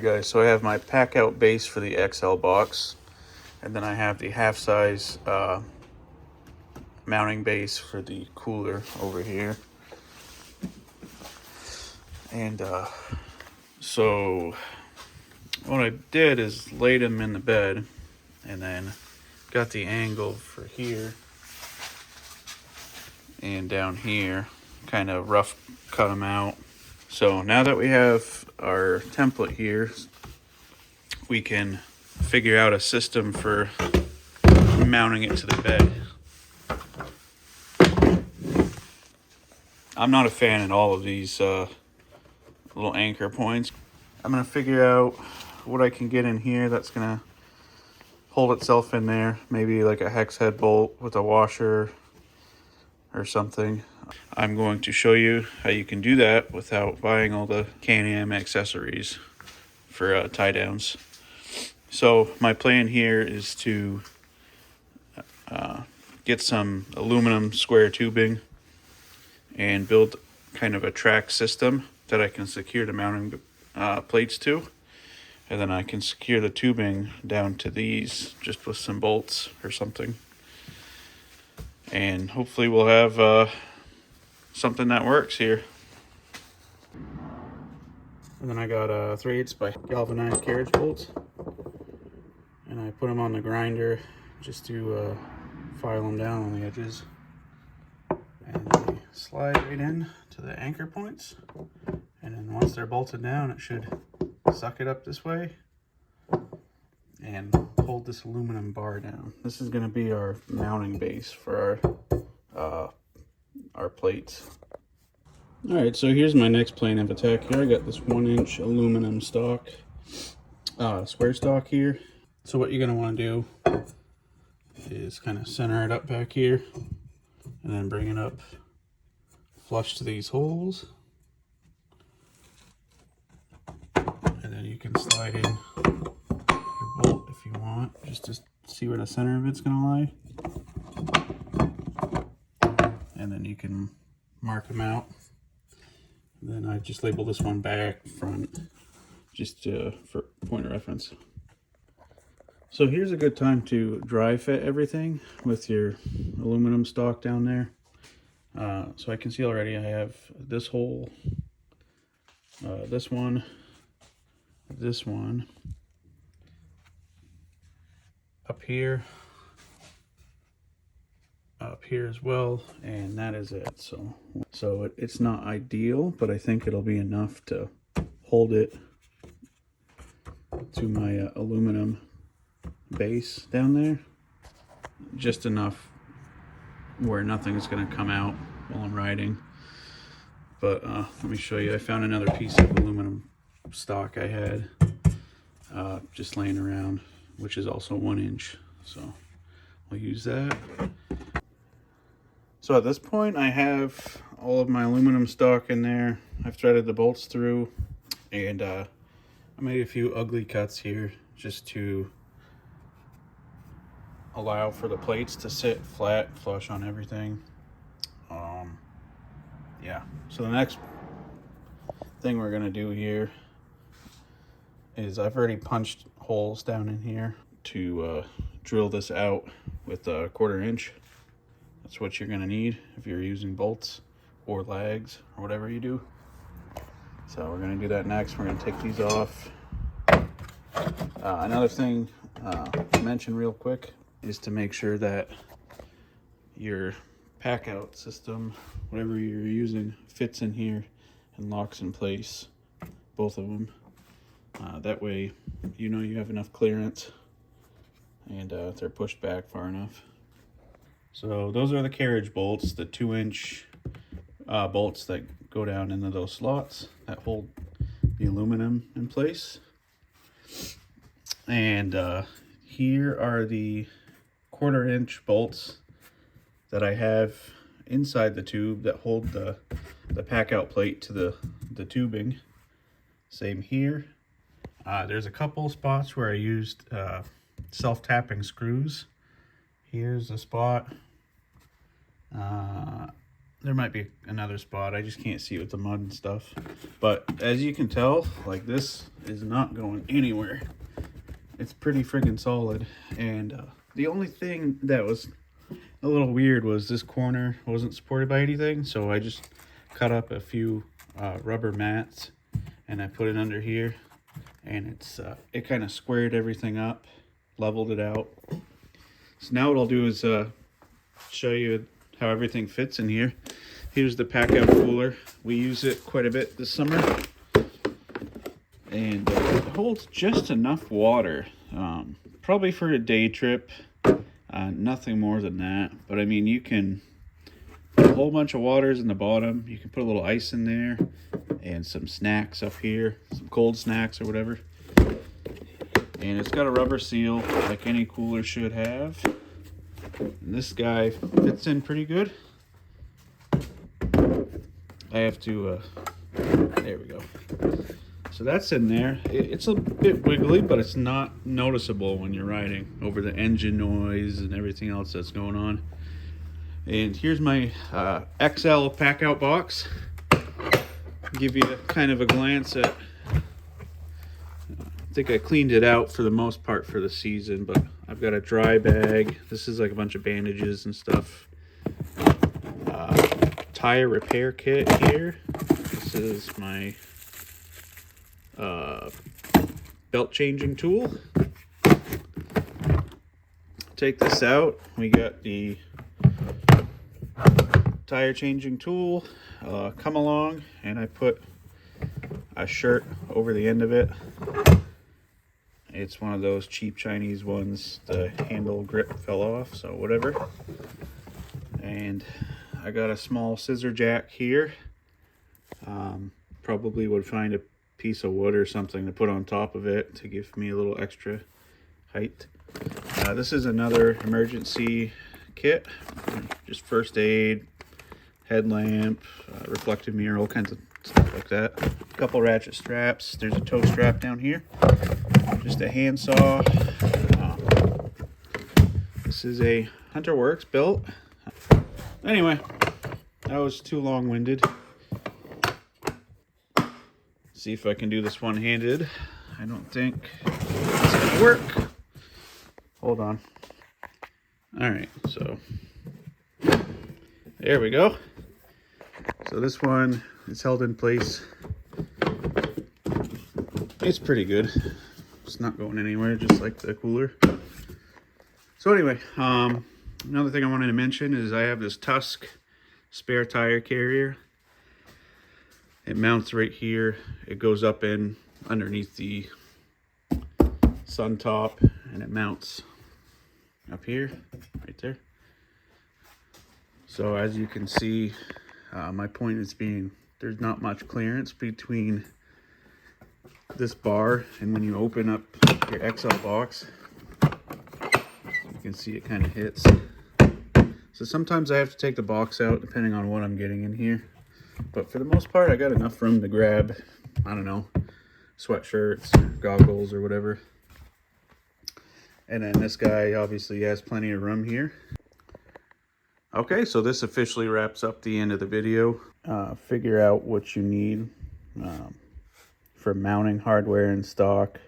Alright guys, so I have my pack out base for the XL box, and then I have the half size mounting base for the cooler over here. And so what I did is laid them in the bed and then got the angle for here and down here, kind of rough cut them out. So now that we have our template here, we can figure out a system for mounting it to the bed. I'm not a fan of all of these little anchor points. I'm gonna figure out what I can get in here that's gonna hold itself in there. Maybe like a hex head bolt with a washer or something. I'm going to show you how you can do that without buying all the Can-Am accessories for tie downs. So my plan here is to get some aluminum square tubing and build kind of a track system that I can secure the mounting plates to. And then I can secure the tubing down to these just with some bolts or something. And hopefully we'll have something that works here. And then I got 3/8 by galvanized carriage bolts, and I put them on the grinder just to file them down on the edges, and they slide right in to the anchor points. And then once they're bolted down, it should suck it up this way and hold this aluminum bar down. This is going to be our mounting base for our plates. Alright, so here's my next plan of attack here. I got this 1-inch aluminum stock, square stock here. So what you're going to want to do is kind of center it up back here and then bring it up flush to these holes. And then you can slide in your bolt if you want, just to see where the center of it's going to lie. And then you can mark them out. And then I just label this one back, front, just for point of reference. So here's a good time to dry fit everything with your aluminum stock down there. So I can see already I have this hole, this one, up here as well, and that is it. So it's not ideal, but I think it'll be enough to hold it to my aluminum base down there, just enough where nothing is going to come out while I'm riding. But let me show you. I found another piece of aluminum stock I had just laying around, which is also 1 inch, so I'll use that. So at this point I have all of my aluminum stock in there. I've threaded the bolts through, and I made a few ugly cuts here just to allow for the plates to sit flat, flush on everything. Yeah, so the next thing we're gonna do here is I've already punched holes down in here to drill this out with a 1/4 inch. That's what you're gonna need if you're using bolts or lags or whatever you do. So we're gonna do that next. We're gonna take these off. Another thing to mention real quick is to make sure that your pack out system, whatever you're using, fits in here and locks in place, both of them. That way you know you have enough clearance and they're pushed back far enough. So those are the carriage bolts, the 2-inch bolts that go down into those slots that hold the aluminum in place. And here are the 1/4 inch bolts that I have inside the tube that hold the pack out plate to the tubing. Same here. There's a couple spots where I used self-tapping screws. Here's a spot. There might be another spot. I just can't see with the mud and stuff. But as you can tell, like, this is not going anywhere. It's pretty friggin' solid. And the only thing that was a little weird was this corner wasn't supported by anything. So I just cut up a few rubber mats and I put it under here. And it kind of squared everything up, leveled it out. So now what I'll do is show you how everything fits in here. Here's the packout cooler. We use it quite a bit this summer, and it holds just enough water, probably for a day trip, nothing more than that. But I mean, you can put a whole bunch of waters in the bottom. You can put a little ice in there and some snacks up here, some cold snacks or whatever. And it's got a rubber seal like any cooler should have. And this guy fits in pretty good. I have to, there we go. So that's in there. It's a bit wiggly, but it's not noticeable when you're riding over the engine noise and everything else that's going on. And here's my XL packout box. Give you kind of a glance at, I think I cleaned it out for the most part for the season, but I've got a dry bag. This is like a bunch of bandages and stuff. Tire repair kit here. This is my belt changing tool. Take this out. We got the tire changing tool. Come along, and I put a shirt over the end of it. It's one of those cheap Chinese ones. The handle grip fell off, so whatever. And I got a small scissor jack here. Probably would find a piece of wood or something to put on top of it to give me a little extra height. This is another emergency kit. Just first aid, headlamp, reflective mirror, all kinds of stuff like that. A couple ratchet straps. There's a toe strap down here. Just a handsaw. This is a Hunter Works belt. Anyway, that was too long-winded. See if I can do this one-handed. I don't think it's gonna work. Hold on. All right, so there we go. So this one is held in place. It's pretty good. It's not going anywhere, just like the cooler. So anyway, another thing I wanted to mention is I have this Tusk spare tire carrier. It mounts right here. It goes up in underneath the sun top, and it mounts up here, right there. So as you can see, my point is being there's not much clearance between this bar and when you open up your XL box, you can see it kind of hits. So sometimes I have to take the box out depending on what I'm getting in here. But for the most part, I got enough room to grab, I don't know, sweatshirts, goggles, or whatever. And then this guy obviously has plenty of room here. Okay, so this officially wraps up the end of the video. Figure out what you need for mounting hardware in stock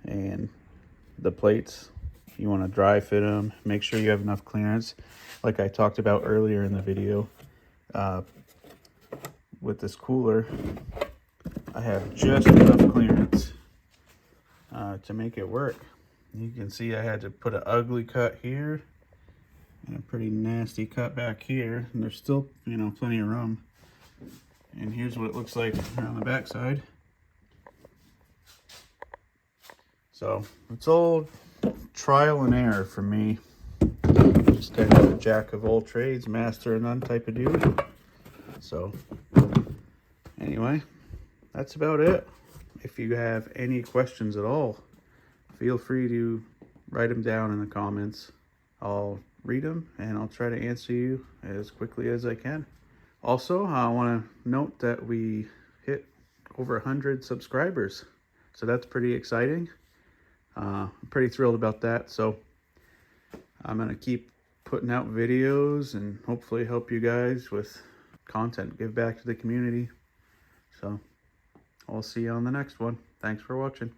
and the plates. You want to dry fit them. Make sure you have enough clearance. Like I talked about earlier in the video, with this cooler, I have just enough clearance to make it work. You can see I had to put an ugly cut here and a pretty nasty cut back here, and there's still, you know, plenty of room. And here's what it looks like on the back side. So it's all trial and error for me. Just kind of a jack of all trades, master of none type of dude. So anyway, that's about it. If you have any questions at all, feel free to write them down in the comments. I'll read them and I'll try to answer you as quickly as I can. Also, I want to note that we hit over 100 subscribers, so that's pretty exciting. I'm pretty thrilled about that. So I'm going to keep putting out videos and hopefully help you guys with content, give back to the community. So I'll see you on the next one. Thanks for watching.